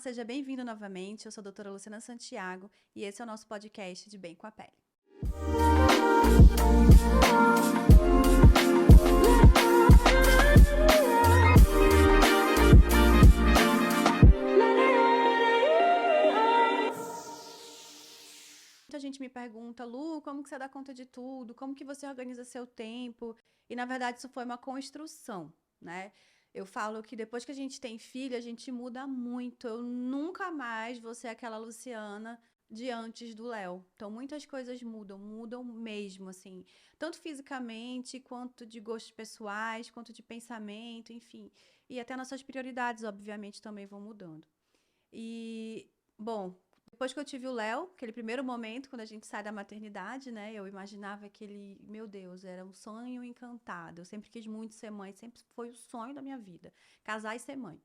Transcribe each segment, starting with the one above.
seja bem-vindo novamente. Eu sou a doutora Luciana Santiago e esse é o nosso podcast de Bem com a Pele. Muita gente me pergunta, Lu, como que você dá conta de tudo? Como que você organiza seu tempo? E, na verdade, isso foi uma construção, né? Eu falo que depois que a gente tem filho, a gente muda muito. Eu nunca mais vou ser aquela Luciana de antes do Léo. Então, muitas coisas mudam mesmo, assim. Tanto fisicamente, quanto de gostos pessoais, quanto de pensamento, enfim. E até nossas prioridades, obviamente, também vão mudando. E, bom, depois que eu tive o Léo, aquele primeiro momento, quando a gente sai da maternidade, né? Eu imaginava que ele, meu Deus, era um sonho encantado. Eu sempre quis muito ser mãe, sempre foi o sonho da minha vida, casar e ser mãe.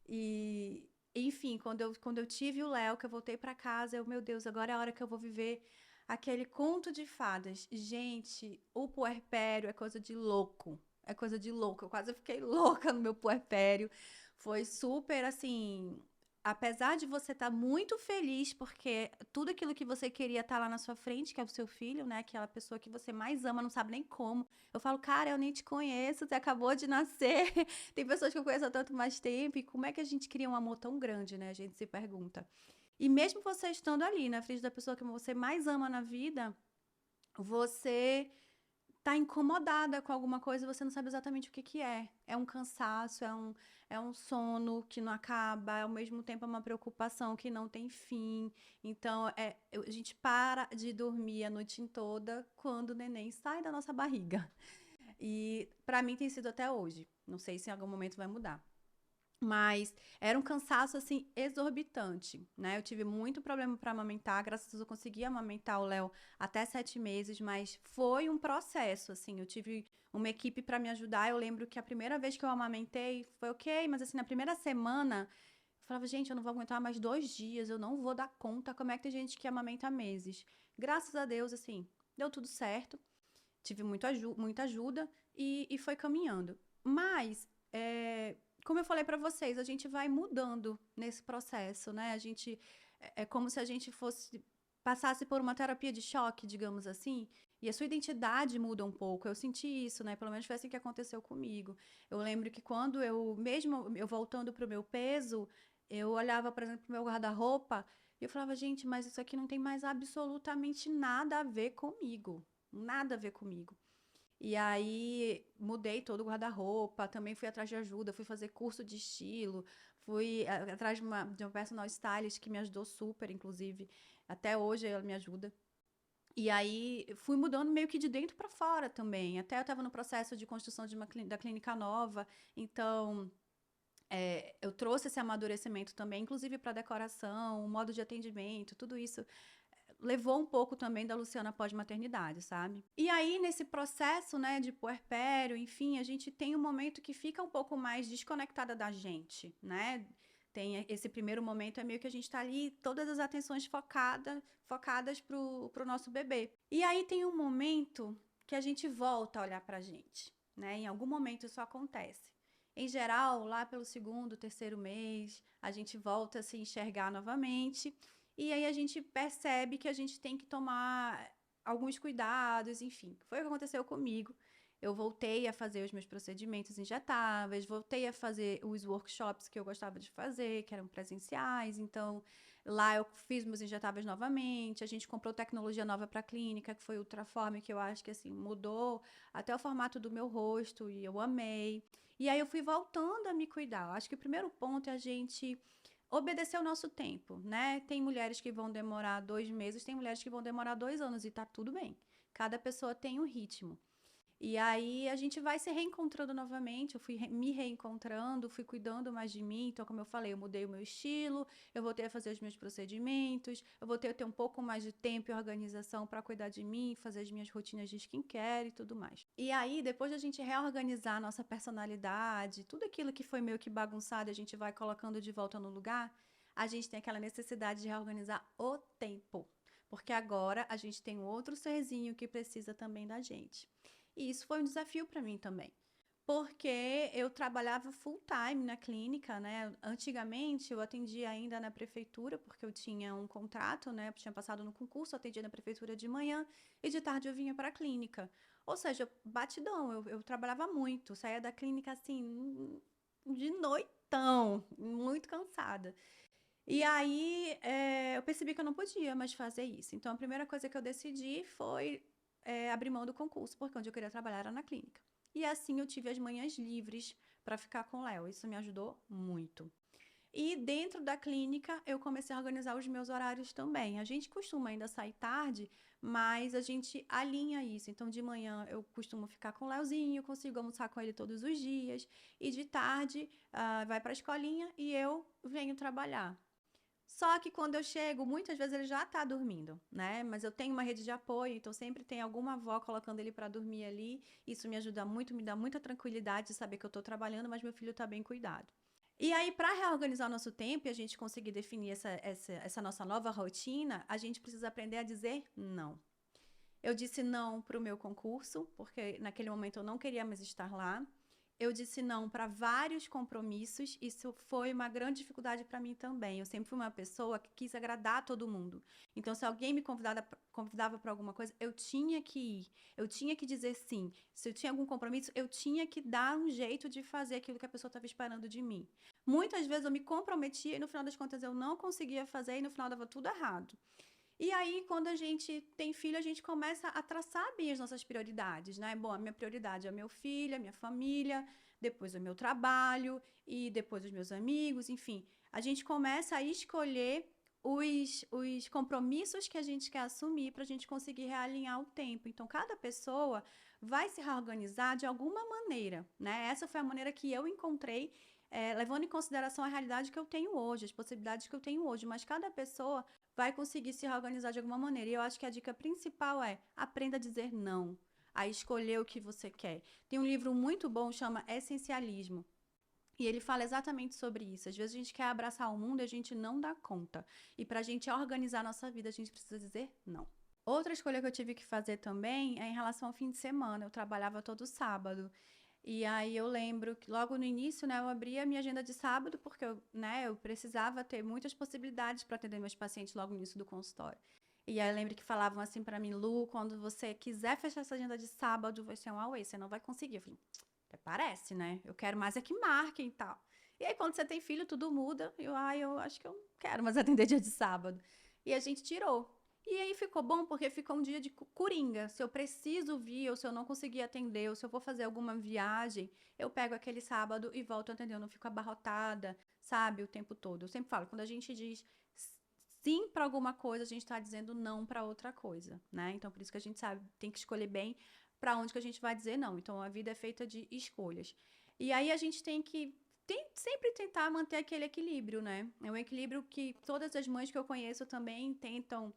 E, enfim, quando eu tive o Léo, que eu voltei pra casa, meu Deus, agora é a hora que eu vou viver aquele conto de fadas. Gente, o puerpério é coisa de louco. É coisa de louco. Eu quase fiquei louca no meu puerpério. Foi super assim. Apesar de você estar muito feliz, porque tudo aquilo que você queria estar lá na sua frente, que é o seu filho, né? Aquela pessoa que você mais ama, não sabe nem como. Eu falo, cara, eu nem te conheço, você acabou de nascer. Tem pessoas que eu conheço há tanto mais tempo. E como é que a gente cria um amor tão grande, né? A gente se pergunta. E mesmo você estando ali, na frente da pessoa que você mais ama na vida, você tá incomodada com alguma coisa e você não sabe exatamente o que que é. É um cansaço, é um sono que não acaba, ao mesmo tempo é uma preocupação que não tem fim. Então, a gente para de dormir a noite toda quando o neném sai da nossa barriga. E pra mim tem sido até hoje. Não sei se em algum momento vai mudar. Mas era um cansaço, assim, exorbitante, né? Eu tive muito problema para amamentar, graças a Deus eu consegui amamentar o Léo até 7 meses, mas foi um processo, assim, eu tive uma equipe para me ajudar. Eu lembro que a primeira vez que eu amamentei foi ok, mas assim, na primeira semana, eu falava, gente, eu não vou aguentar mais 2 dias, eu não vou dar conta, como é que tem gente que amamenta meses? Graças a Deus, assim, deu tudo certo, tive muita ajuda e foi caminhando. Mas, como eu falei para vocês, a gente vai mudando nesse processo, né? É como se a gente passasse por uma terapia de choque, digamos assim, e a sua identidade muda um pouco. Eu senti isso, né? Pelo menos foi assim que aconteceu comigo. Eu lembro que quando mesmo eu voltando pro meu peso, eu olhava, por exemplo, pro meu guarda-roupa e eu falava, gente, mas isso aqui não tem mais absolutamente nada a ver comigo. Nada a ver comigo. E aí mudei todo o guarda-roupa, também fui atrás de ajuda, fui fazer curso de estilo, fui atrás de uma personal stylist que me ajudou super, inclusive, até hoje ela me ajuda. E aí fui mudando meio que de dentro para fora também. Até eu estava no processo de construção da clínica nova, então eu trouxe esse amadurecimento também, inclusive para decoração, o modo de atendimento, tudo isso levou um pouco também da Luciana pós-maternidade, sabe? E aí, nesse processo, né, de puerpério, enfim, a gente tem um momento que fica um pouco mais desconectada da gente, né? Tem esse primeiro momento, é meio que a gente tá ali, todas as atenções focadas pro nosso bebê. E aí tem um momento que a gente volta a olhar pra gente, né? Em algum momento isso acontece. Em geral, lá pelo segundo, terceiro mês, a gente volta a se enxergar novamente e aí a gente percebe que a gente tem que tomar alguns cuidados, enfim. Foi o que aconteceu comigo. Eu voltei a fazer os meus procedimentos injetáveis, voltei a fazer os workshops que eu gostava de fazer, que eram presenciais. Então, lá eu fiz meus injetáveis novamente. A gente comprou tecnologia nova para a clínica, que foi o Ultraform, que eu acho que assim mudou até o formato do meu rosto e eu amei. E aí eu fui voltando a me cuidar. Eu acho que o primeiro ponto é a gente obedecer o nosso tempo, né? Tem mulheres que vão demorar 2 meses, tem mulheres que vão demorar 2 anos e tá tudo bem. Cada pessoa tem um ritmo. E aí a gente vai se reencontrando novamente. Eu fui me reencontrando, fui cuidando mais de mim. Então, como eu falei, eu mudei o meu estilo, eu voltei a fazer os meus procedimentos, eu voltei a ter um pouco mais de tempo e organização para cuidar de mim, fazer as minhas rotinas de skincare e tudo mais. E aí, depois de a gente reorganizar a nossa personalidade, tudo aquilo que foi meio que bagunçado, a gente vai colocando de volta no lugar, a gente tem aquela necessidade de reorganizar o tempo. Porque agora a gente tem um outro serzinho que precisa também da gente. E isso foi um desafio para mim também, Porque eu trabalhava full time na clínica, né? Antigamente eu atendia ainda na prefeitura, porque eu tinha um contrato, né? Eu tinha passado no concurso, eu atendia na prefeitura de manhã e de tarde eu vinha para a clínica. Ou seja, batidão, eu trabalhava muito, saía da clínica assim, de noitão, muito cansada. E aí eu percebi que eu não podia mais fazer isso. Então a primeira coisa que eu decidi foi abrir mão do concurso, porque onde eu queria trabalhar era na clínica. E assim eu tive as manhãs livres para ficar com o Léo. Isso me ajudou muito. E dentro da clínica, eu comecei a organizar os meus horários também. A gente costuma ainda sair tarde, mas a gente alinha isso. Então, de manhã eu costumo ficar com o Leozinho, consigo almoçar com ele todos os dias. E de tarde, vai para a escolinha e eu venho trabalhar. Só que quando eu chego, muitas vezes ele já tá dormindo, né? Mas eu tenho uma rede de apoio, então sempre tem alguma avó colocando ele para dormir ali. Isso me ajuda muito, me dá muita tranquilidade de saber que eu tô trabalhando, mas meu filho tá bem cuidado. E aí, para reorganizar o nosso tempo e a gente conseguir definir essa nossa nova rotina, a gente precisa aprender a dizer não. Eu disse não para o meu concurso, porque naquele momento eu não queria mais estar lá. Eu disse não para vários compromissos, isso foi uma grande dificuldade para mim também. Eu sempre fui uma pessoa que quis agradar todo mundo. Então, se alguém me convidava para alguma coisa, eu tinha que ir, eu tinha que dizer sim. Se eu tinha algum compromisso, eu tinha que dar um jeito de fazer aquilo que a pessoa estava esperando de mim. Muitas vezes eu me comprometia e no final das contas eu não conseguia fazer e no final dava tudo errado. E aí, quando a gente tem filho, a gente começa a traçar bem as nossas prioridades, né? Bom, a minha prioridade é o meu filho, a minha família, depois o meu trabalho e depois os meus amigos, enfim. A gente começa a escolher os compromissos que a gente quer assumir para a gente conseguir realinhar o tempo. Então, cada pessoa vai se reorganizar de alguma maneira, né? Essa foi a maneira que eu encontrei, levando em consideração a realidade que eu tenho hoje, as possibilidades que eu tenho hoje, mas cada pessoa vai conseguir se reorganizar de alguma maneira. E eu acho que a dica principal é aprenda a dizer não, a escolher o que você quer. Tem um livro muito bom, chama Essencialismo. E ele fala exatamente sobre isso. Às vezes a gente quer abraçar o mundo e a gente não dá conta. E para a gente organizar a nossa vida, a gente precisa dizer não. Outra escolha que eu tive que fazer também é em relação ao fim de semana. Eu trabalhava todo sábado. E aí eu lembro que logo no início, né, eu abri a minha agenda de sábado porque eu precisava ter muitas possibilidades para atender meus pacientes logo no início do consultório. E aí eu lembro que falavam assim para mim, Lu, quando você quiser fechar essa agenda de sábado, vai ser um away, você não vai conseguir. Eu falei, até parece, né? Eu quero mais é que marquem e tal. E aí quando você tem filho, tudo muda. Eu acho que eu não quero mais atender dia de sábado. E a gente tirou. E aí ficou bom porque ficou um dia de coringa. Se eu preciso vir, ou se eu não conseguir atender, ou se eu vou fazer alguma viagem, eu pego aquele sábado e volto a atender. Eu não fico abarrotada, sabe, o tempo todo. Eu sempre falo, quando a gente diz sim para alguma coisa, a gente está dizendo não para outra coisa, né? Então, por isso que a gente sabe, tem que escolher bem para onde que a gente vai dizer não. Então, a vida é feita de escolhas. E aí a gente tem sempre tentar manter aquele equilíbrio, né? É um equilíbrio que todas as mães que eu conheço também tentam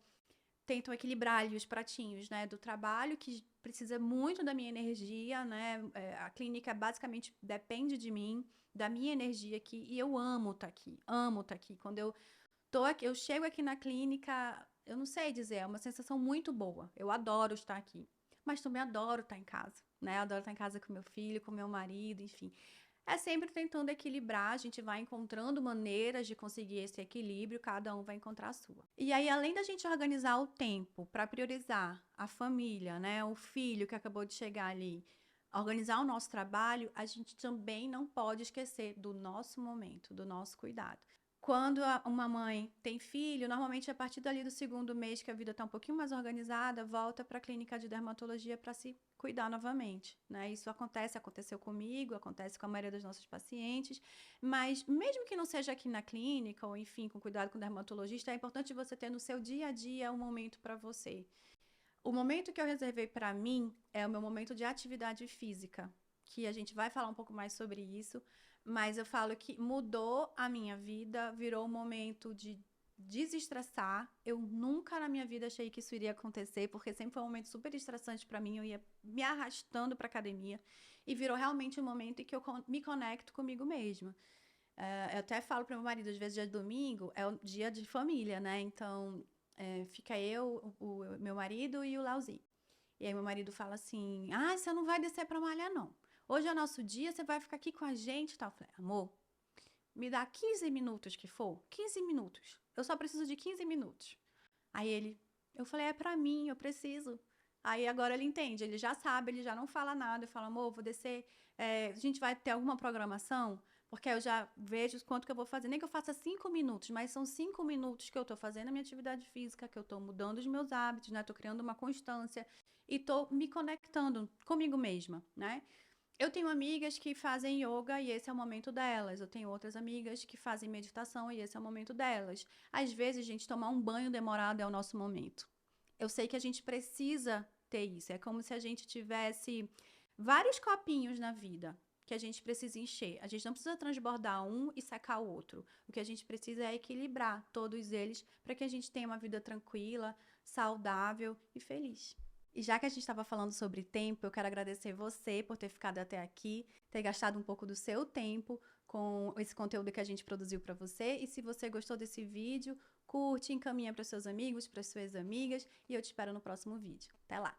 equilibrar ali os pratinhos, né, do trabalho, que precisa muito da minha energia, né, a clínica basicamente depende de mim, da minha energia aqui, e eu amo estar aqui. Quando eu tô aqui, eu chego aqui na clínica, eu não sei dizer, é uma sensação muito boa, eu adoro estar aqui, mas também adoro estar em casa, né, adoro estar em casa com meu filho, com meu marido, enfim. É sempre tentando equilibrar, a gente vai encontrando maneiras de conseguir esse equilíbrio, cada um vai encontrar a sua. E aí, além da gente organizar o tempo para priorizar a família, né, o filho que acabou de chegar ali, organizar o nosso trabalho, a gente também não pode esquecer do nosso momento, do nosso cuidado. Quando uma mãe tem filho, normalmente a partir dali do segundo mês que a vida está um pouquinho mais organizada, volta para a clínica de dermatologia para se cuidar novamente, né? Isso aconteceu comigo, acontece com a maioria dos nossos pacientes, mas mesmo que não seja aqui na clínica ou enfim, com cuidado com o dermatologista, é importante você ter no seu dia a dia um momento para você. O momento que eu reservei para mim é o meu momento de atividade física, que a gente vai falar um pouco mais sobre isso, mas eu falo que mudou a minha vida, virou um momento de desestressar. Eu nunca na minha vida achei que isso iria acontecer, porque sempre foi um momento super estressante para mim, eu ia me arrastando para academia e virou realmente um momento em que eu me conecto comigo mesma. Eu até falo para meu marido, às vezes dia de domingo é o dia de família, né? Então, fica eu, o meu marido e o Lauzi. E aí meu marido fala assim, você não vai descer para malhar, não. Hoje é o nosso dia, você vai ficar aqui com a gente e tal. Eu falei, amor, me dá 15 minutos que for, 15 minutos. Eu só preciso de 15 minutos. Aí eu falei, é pra mim, eu preciso. Aí agora ele entende, ele já sabe, ele já não fala nada. Eu falo, amor, vou descer, a gente vai ter alguma programação? Porque aí eu já vejo quanto que eu vou fazer. Nem que eu faça 5 minutos, mas são 5 minutos que eu tô fazendo a minha atividade física, que eu tô mudando os meus hábitos, né? Tô criando uma constância e tô me conectando comigo mesma, né? Eu tenho amigas que fazem yoga e esse é o momento delas. Eu tenho outras amigas que fazem meditação e esse é o momento delas. Às vezes, gente, tomar um banho demorado é o nosso momento. Eu sei que a gente precisa ter isso. É como se a gente tivesse vários copinhos na vida que a gente precisa encher. A gente não precisa transbordar um e secar o outro. O que a gente precisa é equilibrar todos eles para que a gente tenha uma vida tranquila, saudável e feliz. E já que a gente estava falando sobre tempo, eu quero agradecer você por ter ficado até aqui, ter gastado um pouco do seu tempo com esse conteúdo que a gente produziu para você. E se você gostou desse vídeo, curte, encaminha para seus amigos, para suas amigas e eu te espero no próximo vídeo. Até lá!